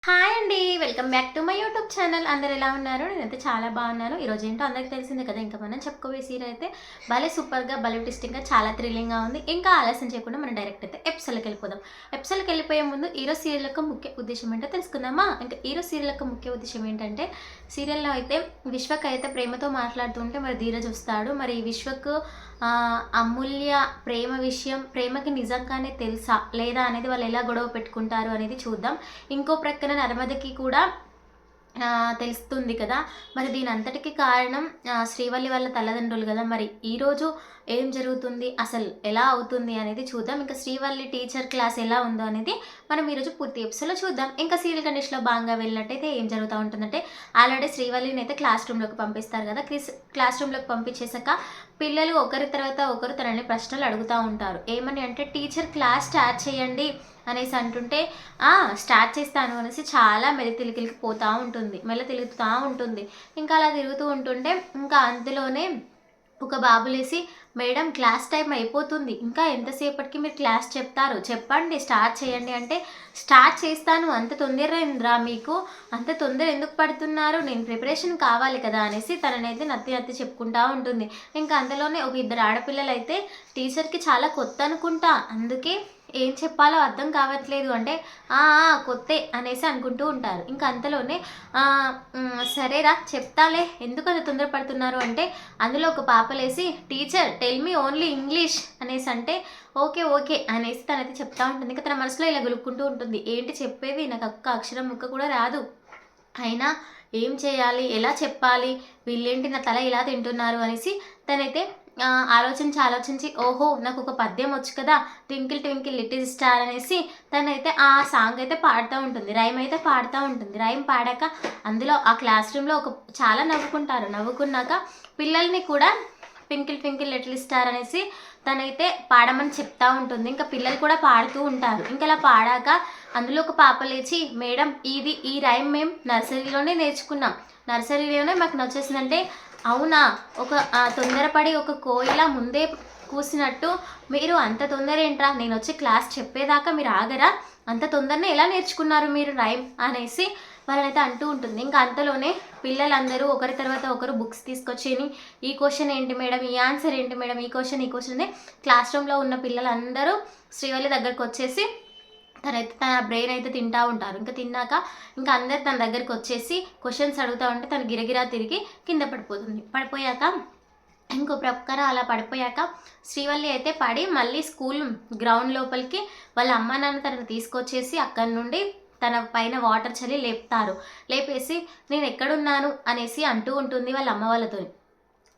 Hi అండి. Welcome back to my YouTube channel. అందరూ ఎలా ఉన్నారు? నేనైతే చాలా బాగున్నాను. ఈరోజు ఏంటో అందరికి తెలిసిందే కదా, ఇంకా మనం చెప్పుకోవే సీరియల్ అయితే భలే సూపర్గా, భలే ట్విస్టింగ్గా, చాలా థ్రిల్లింగ్గా ఉంది. ఇంకా ఆలస్యం చేయకుండా మనం డైరెక్ట్ అయితే ఎపిసోడ్కి వెళ్ళిపోదాం. ఎపిసోడ్కి వెళ్ళిపోయే ముందు ఈరోజు సీరియల్ యొక్క ముఖ్య ఉద్దేశం ఏంటో తెలుసుకుందామా? ఇంకా ఈరోజు సీరియల్ యొక్క ముఖ్య ఉద్దేశం ఏంటంటే, సీరియల్లో అయితే విశ్వక్ అయితే ప్రేమతో మాట్లాడుతుంటే మరి ధీరజ్ వస్తాడు. మరి విశ్వక్ అమూల్య ప్రేమ విషయం ప్రేమకి నిజంగానే తెలుసా లేదా అనేది వాళ్ళు ఎలా గొడవ పెట్టుకుంటారు అనేది చూద్దాం. ఇంకో ప్రక్కన నర్మదకి కూడా తెలుస్తుంది కదా. మరి దీని అంతటికి కారణం శ్రీవల్లి వాళ్ళ తల్లిదండ్రులు కదా. మరి ఈరోజు ఏం జరుగుతుంది, అసలు ఎలా అవుతుంది అనేది చూద్దాం. ఇంకా శ్రీవల్లి టీచర్ క్లాస్ ఎలా ఉందో అనేది మనం ఈరోజు పూర్తి ఎపిసోడ్లో చూద్దాం. ఇంకా సీరియల్ కండిషన్లో భాగంగా వెళ్ళినట్టయితే ఏం జరుగుతూ ఉంటుందంటే, ఆల్రెడీ శ్రీవల్లిని అయితే క్లాస్ రూమ్లోకి పంపిస్తారు కదా. క్లాస్ రూమ్లోకి పంపించేసాక పిల్లలు ఒకరి తర్వాత ఒకరు తనని ప్రశ్నలు అడుగుతూ ఉంటారు. ఏమని అంటే, టీచర్ క్లాస్ స్టార్ట్ చేయండి అనేసి అంటుంటే స్టార్ట్ చేస్తాను అనేసి చాలా మెల్ల తిరుగుతూ ఉంటుంది. ఇంకా అలా తిరుగుతూ ఉంటుంటే ఇంకా అందులోనే ఒక బాబు లేసి, మేడం క్లాస్ టైం అయిపోతుంది, ఇంకా ఎంతసేపటికి మీరు క్లాస్ చెప్తారు, చెప్పండి స్టార్ట్ చేయండి అంటే, స్టార్ట్ చేస్తాను, అంత తొందర ఏంద్రా మీకు, అంత తొందర ఎందుకు పడుతున్నారు, నేను ప్రిపరేషన్ కావాలి కదా అనేసి తననైతే నత్తి చెప్పుకుంటా ఉంటుంది. ఇంకా అందులోనే ఒక ఇద్దరు ఆడపిల్లలు అయితే టీచర్కి చాలా కొత్త అనుకుంటా, అందుకే ఏం చెప్పాలో అర్థం కావట్లేదు అంటే కొత్తే అనేసి అనుకుంటూ ఉంటారు. ఇంకా అంతలోనే సరేరా చెప్తాలే, ఎందుకు అంత తొందరపడుతున్నారు అంటే, అందులో ఒక పాపలేసి, teacher tell me only English అనేసి అంటే, ఓకే ఓకే అనేసి తనైతే చెప్తా ఉంటుంది. ఇంకా తన మనసులో ఇలా గులుక్కుంటూ ఉంటుంది, ఏంటి చెప్పేది, నాకు ఒక్క అక్షరం ముక్క కూడా రాదు, అయినా ఏం చేయాలి, ఎలా చెప్పాలి, వీళ్ళేంటి నా తల ఇలా తింటున్నారు అనేసి తనైతే ఆలోచించి ఓహో నాకు ఒక పద్యం వచ్చు కదా, ట్వింకిల్ ట్వింకిల్ లిటిల్ స్టార్ అనేసి తనైతే ఆ సాంగ్ అయితే పాడుతూ ఉంటుంది, రైమ్ అయితే పాడుతూ ఉంటుంది. రైమ్ పాడాక అందులో ఆ క్లాస్ రూమ్లో చాలా నవ్వుకున్నాక పిల్లల్ని కూడా ట్వింకిల్ ట్వింకిల్ లిటిల్ స్టార్ అనేసి తనైతే పాడమని చెప్తా ఉంటుంది. ఇంకా పిల్లలు కూడా పాడుతూ ఉంటారు. ఇంకా అలా పాడాక అందులో ఒక పాప లేచి, మేడం ఈ రైమ్ మేము నర్సరీలోనే నేర్చుకున్నాం, నర్సరీలోనే మాకు నచ్చేసిందంటే, అవునా, ఒక తొందరపడి ఒక కోయిల ముందే కూసినట్టు మీరు అంత తొందర ఏంట్రా, నేను వచ్చి క్లాస్ చెప్పేదాకా మీరు ఆగరా, అంత తొందరనే ఎలా నేర్చుకున్నారు మీరు రైమ్ అనేసి వాళ్ళనైతే అంటూ ఉంటుంది. ఇంకా అంతలోనే పిల్లలందరూ ఒకరి తర్వాత ఒకరు బుక్స్ తీసుకొచ్చి, ఈ క్వశ్చన్ ఏంటి మేడం, ఈ ఆన్సర్ ఏంటి మేడం, ఈ క్వశ్చన్ క్లాస్ రూమ్లో ఉన్న పిల్లలందరూ శ్రీవల్లి దగ్గరకు వచ్చేసి తనైతే తన బ్రెయిన్ అయితే తింటూ ఉంటారు. ఇంకా తిన్నాక ఇంకా అందరు తన దగ్గరికి వచ్చేసి క్వశ్చన్స్ అడుగుతూ ఉంటే తను గిరగిరా తిరిగి కింద పడిపోయాక ఇంకో ప్రక్కన అలా పడిపోయాక శ్రీవల్లి అయితే పడి మళ్ళీ స్కూల్ గ్రౌండ్ లోపలికి వాళ్ళ అమ్మ నాన్న తనను తీసుకొచ్చేసి అక్కడి నుండి తన పైన వాటర్ చల్లి లేపేసి నేను ఎక్కడున్నాను అనేసి అంటూ ఉంటుంది వాళ్ళ అమ్మ వాళ్ళతో.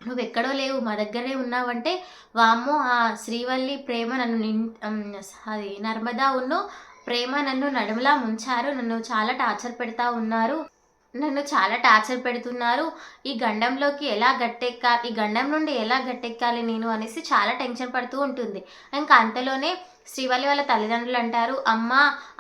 నువ్వు ఎక్కడో లేవు, మా దగ్గరే ఉన్నావంటే, వామ్మో ఆ శ్రీవల్లి ప్రేమ నన్ను అది నర్మదా ప్రేమ నన్ను నడుములా ముంచారు, నన్ను చాలా టార్చర్ పెడుతున్నారు, ఈ గండం నుండి ఎలా గట్టెక్కాలి నేను అనేసి చాలా టెన్షన్ పడుతూ ఉంటుంది. ఇంకా అంతలోనే శ్రీవల్లి వాళ్ళ తల్లిదండ్రులు అంటారు, అమ్మ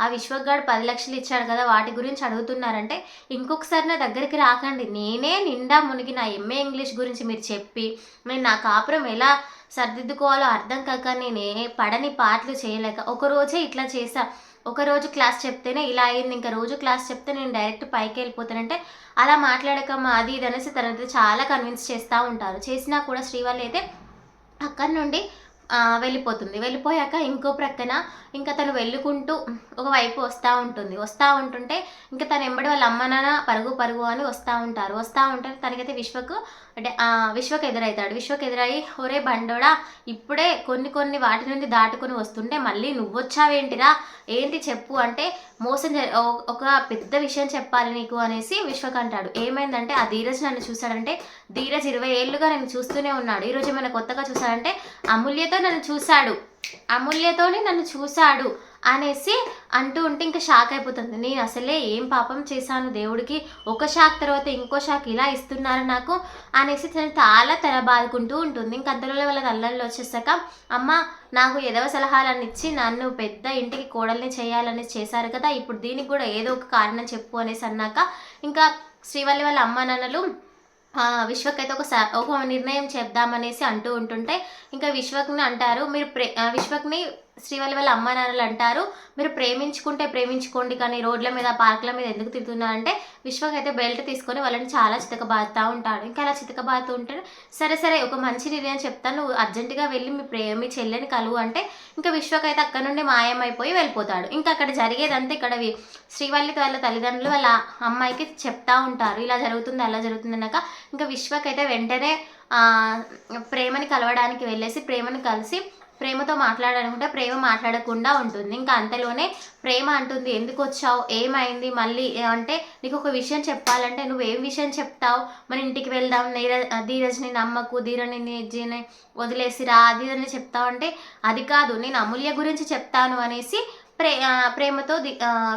ఆ విశ్వగాడు 10 లక్షలు ఇచ్చాడు కదా, వాటి గురించి అడుగుతున్నారంటే, ఇంకొకసారి నా దగ్గరికి రాకండి, నేనే నిండా మునిగి నా ఎంఏ ఇంగ్లీష్ గురించి మీరు చెప్పి నేను నా కాపురం ఎలా సర్దిద్దుకోవాలో అర్థం కాక నేనే పడని పాటలు చేయలేక ఒకరోజే ఇట్లా చేశా, ఒకరోజు క్లాస్ చెప్తేనే ఇలా అయింది, ఇంకా రోజు క్లాస్ చెప్తే నేను డైరెక్ట్ పైకి వెళ్ళిపోతానంటే, అలా మాట్లాడకమ్మా అది ఇది అనేసి తనైతే చాలా కన్విన్స్ చేస్తూ ఉంటారు. చేసినా కూడా శ్రీవల్లి అయితే అక్కడి నుండి వెళ్ళిపోయాక ఇంకో ప్రక్కన ఇంకా తను వెళ్ళుకుంటూ ఒకవైపు వస్తూ ఉంటుంటే ఇంకా తను ఎంబడి వాళ్ళ అమ్మ నాన్న పరుగు అని వస్తూ ఉంటే తనకైతే విశ్వక్ ఎదురయ్యి, ఒరే బండోడా, ఇప్పుడే కొన్ని వాటి నుండి దాటుకొని వస్తుంటే మళ్ళీ నువ్వొచ్చావేంటిరా, ఏంటి చెప్పు అంటే, ఒక పెద్ద విషయం చెప్పాలి నీకు అనేసి విశ్వక్ అంటాడు. ఏమైందంటే, ఆ ధీరజ్ నన్ను చూశాడంటే, ధీరజ్ 20 ఏళ్ళుగా నేను చూస్తూనే ఉన్నాడు, ఈరోజు ఏమైనా కొత్తగా చూశాడంటే, అమూల్యతోనే నన్ను చూశాడు అనేసి అంటూ ఉంటే ఇంకా షాక్ అయిపోతుంది. నేను అసలే ఏం పాపం చేశాను దేవుడికి, ఒక షాక్ తర్వాత ఇంకో షాక్ ఇలా ఇస్తున్నారు నాకు అనేసి చాలా తల బాదుకుంటూ ఉంటుంది. ఇంక అంతలో వాళ్ళ తల్లిదండ్రులు వచ్చేసాక, అమ్మ నాకు ఎదవ సలహాలన్నీ ఇచ్చి నన్ను పెద్ద ఇంటికి కోడల్ని చేయాలని చేశారు కదా, ఇప్పుడు దీనికి కూడా ఏదో ఒక కారణం చెప్పు అనేసి అన్నాక ఇంకా శ్రీవల్లి వాళ్ళ అమ్మ నాన్నలు విశ్వక్ అయితే ఒక నిర్ణయం చెప్దామనేసి అంటూ ఉంటుంటే ఇంకా విశ్వక్ని అంటారు, మీరు విశ్వక్ని శ్రీవల్లి వాళ్ళ అమ్మ నాన్నలు అంటారు, మీరు ప్రేమించుకుంటే ప్రేమించుకోండి కానీ రోడ్ల మీద పార్కుల మీద ఎందుకు తిరుగుతున్నారంటే విశ్వక్ అయితే బెల్ట్ తీసుకొని వాళ్ళని చాలా చితకబాదుతూ ఉంటాడు. ఇంకా అలా చితకబాదుతూ ఉంటే సరే సరే ఒక మంచి నిర్ణయం చెప్తాను, నువ్వు అర్జెంటుగా వెళ్ళి మీ చెల్లెని కలువు అంటే ఇంకా విశ్వక్ అయితే అక్కడ నుండి మాయమైపోయి వెళ్ళిపోతాడు. ఇంకా అక్కడ జరిగేదంతా ఇక్కడ శ్రీవల్లి వాళ్ళ తల్లిదండ్రులు వాళ్ళ అమ్మాయికి చెప్తా ఉంటారు, ఇలా జరుగుతుంది అలా జరుగుతుంది అన్నాక ఇంకా విశ్వక్ అయితే వెంటనే ప్రేమని కలవడానికి వెళ్ళేసి ప్రేమని కలిసి ప్రేమతో మాట్లాడాలనుకుంటే ప్రేమ మాట్లాడకుండా ఉంటుంది. ఇంకా అంతలోనే ప్రేమ అంటుంది, ఎందుకు వచ్చావు, ఏమైంది మళ్ళీ అంటే నీకు ఒక విషయం చెప్పాలంటే నువ్వేం విషయం చెప్తావు, మన ఇంటికి వెళ్దాం, ధీరజ్ని నమ్మకు, ధీరని వదిలేసిరా అది అని చెప్తావు అంటే అది కాదు నేను అమూల్య గురించి చెప్తాను అనేసి ప్రేమతో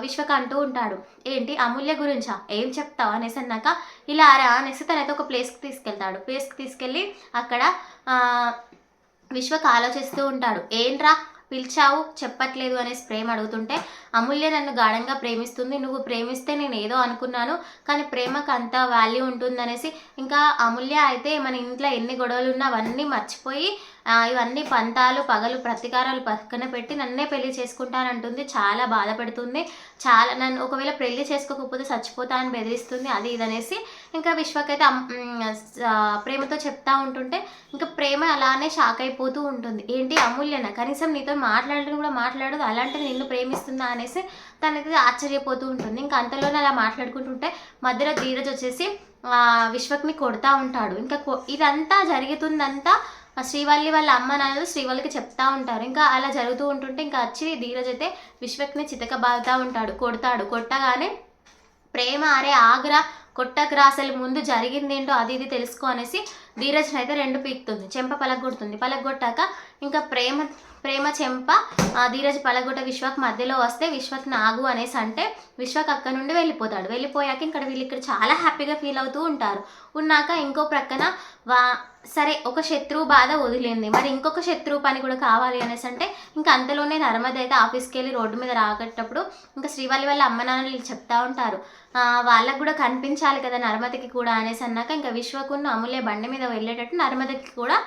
విశ్వక్ అంటూ ఉంటాడు. ఏంటి అమూల్య గురించా, ఏం చెప్తావు అనేసి అన్నాక ఇలా రా అనేసి తనైతే ఒక ప్లేస్కి తీసుకెళ్ళి అక్కడ విశ్వక్ ఆలోచిస్తూ ఉంటాడు. ఏంట్రా పిలిచావు చెప్పట్లేదు అనేసి ప్రేమ అడుగుతుంటే అమూల్య నన్ను గాఢంగా ప్రేమిస్తుంది, నువ్వు ప్రేమిస్తే నేను ఏదో అనుకున్నాను కానీ ప్రేమకు అంత వాల్యూ ఉంటుందనేసి ఇంకా అమూల్య అయితే మన ఇంట్లో ఎన్ని గొడవలు ఉన్నా అవన్నీ మర్చిపోయి ఇవన్నీ పంతాలు పగలు ప్రతీకారాలు పక్కన పెట్టి నన్నే పెళ్లి చేసుకుంటానంటుంది. చాలా బాధపడుతుంది, చాలా నన్ను ఒకవేళ పెళ్లి చేసుకోకపోతే చచ్చిపోతా అని బెదిరిస్తుంది అది ఇదనేసి ఇంకా విశ్వక్ అయితే ప్రేమతో చెప్తా ఉంటుంటే ఇంకా ప్రేమ అలానే షాక్ అయిపోతూ ఉంటుంది. ఏంటి అమూల్యన కనీసం నీతో మాట్లాడడం కూడా మాట్లాడదు, అలాంటిది నిన్ను ప్రేమిస్తుందా అనేసి తనకి ఆశ్చర్యపోతూ ఉంటుంది. ఇంకా అంతలోనే అలా మాట్లాడుకుంటుంటే మధ్యలో ధీరజ్ వచ్చేసి విశ్వక్ని కొడతా ఉంటాడు. ఇంకా ఇదంతా జరుగుతుందంతా శ్రీవల్లి వాళ్ళ అమ్మ నాన్నలు శ్రీవల్లికి చెప్తా ఉంటారు. ఇంకా అలా జరుగుతూ ఉంటుంటే ఇంకా వచ్చి ధీరజ్ అయితే విశ్వక్ని చితకబాదుతూ ఉంటాడు, కొట్టగానే ప్రేమ అరే ఆగ్రా కొట్టకురా అసలు ముందు జరిగింది ఏంటో అది ఇది తెలుసుకో అనేసి ధీరజ్ని అయితే రెండు పీకుతుంది, చెంప పలగొట్టాక ఇంకా ప్రేమ చెంప ధీరజ్ పలగొట్ట విశ్వక్ మధ్యలో వస్తే విశ్వక్ నాగు అనేసి అంటే విశ్వక్ అక్కడ నుండి వెళ్ళిపోయాక వీళ్ళు చాలా హ్యాపీగా ఫీల్ అవుతూ ఉంటారు. ఉన్నాక ఇంకో ప్రక్కన సరే ఒక శత్రువు బాధ వదిలింది, మరి ఇంకొక శత్రువు పని కూడా కావాలి అనేసి అంటే ఇంకా అంతలోనే నర్మద అయితే ఆఫీస్కి వెళ్ళి రోడ్డు మీద రాగేటప్పుడు ఇంకా శ్రీవల్లి వాళ్ళ అమ్మ నాన్నలు చెప్తా ఉంటారు, వాళ్ళకు కూడా కనిపించాలి కదా నర్మదకి కూడా అనేసి అన్నాక ఇంకా విశ్వకున్న అమూల్య బండి మీద వెళ్ళేటట్టు నర్మదకి కూడా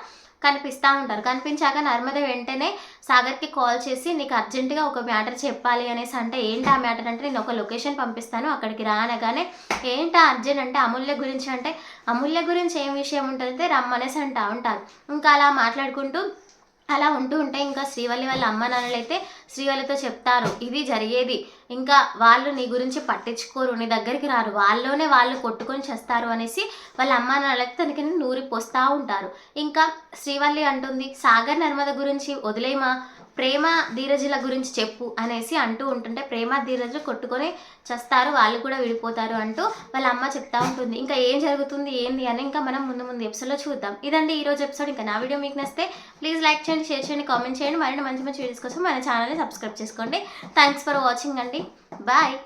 కనిపిస్తూ ఉంటారు. కనిపించాక నర్మద వెంటనే సాగర్కి కాల్ చేసి నీకు అర్జెంటుగా ఒక మ్యాటర్ చెప్పాలి అనేసి అంటే ఏంటి ఆ మ్యాటర్ అంటే నేను ఒక లొకేషన్ పంపిస్తాను అక్కడికి రానగానే ఏంటా అర్జెంట్ అంటే అమూల్య గురించి అంటే అమూల్య గురించి ఏం విషయం ఉంటుందంటే రమ్మనేసి ఉంటారు. ఇంకా అలా మాట్లాడుకుంటూ అలా ఉంటే ఇంకా శ్రీవల్లి వాళ్ళ అమ్మ నాన్నలు అయితే శ్రీవల్లితో చెప్తారు, ఇది జరిగేది, ఇంకా వాళ్ళు నీ గురించి పట్టించుకోరు, నీ దగ్గరికి రారు, వాళ్ళు కొట్టుకొని చేస్తారు అనేసి వాళ్ళ అమ్మ నాన్నలైతే తనకి నూరిపోస్తూ ఉంటారు. ఇంకా శ్రీవల్లి అంటుంది, సాగర్ నర్మద గురించి వదిలేమా, ప్రేమ ధీరజుల గురించి చెప్పు అనేసి అంటూ ఉంటుంటే ప్రేమ ధీరజులు కొట్టుకొని చేస్తారు, వాళ్ళు కూడా విడిపోతారు అంటూ వాళ్ళ అమ్మ చెప్తా ఉంటుంది. ఇంకా ఏం జరుగుతుంది ఏంది అని ఇంకా మనం ముందు ఎపిసోడ్లో చూద్దాం. ఇదండి ఈరోజు ఎపిసోడ్. ఇంకా నా వీడియో మీకు నచ్చితే ప్లీజ్ లైక్ చేయండి, షేర్ చేయండి, కామెంట్ చేయండి. మరిన్ని మంచి వీడియోస్ కోసం మన ఛానల్ని సబ్స్క్రైబ్ చేసుకోండి. థ్యాంక్స్ ఫర్ వాచింగ్ అండి. బాయ్.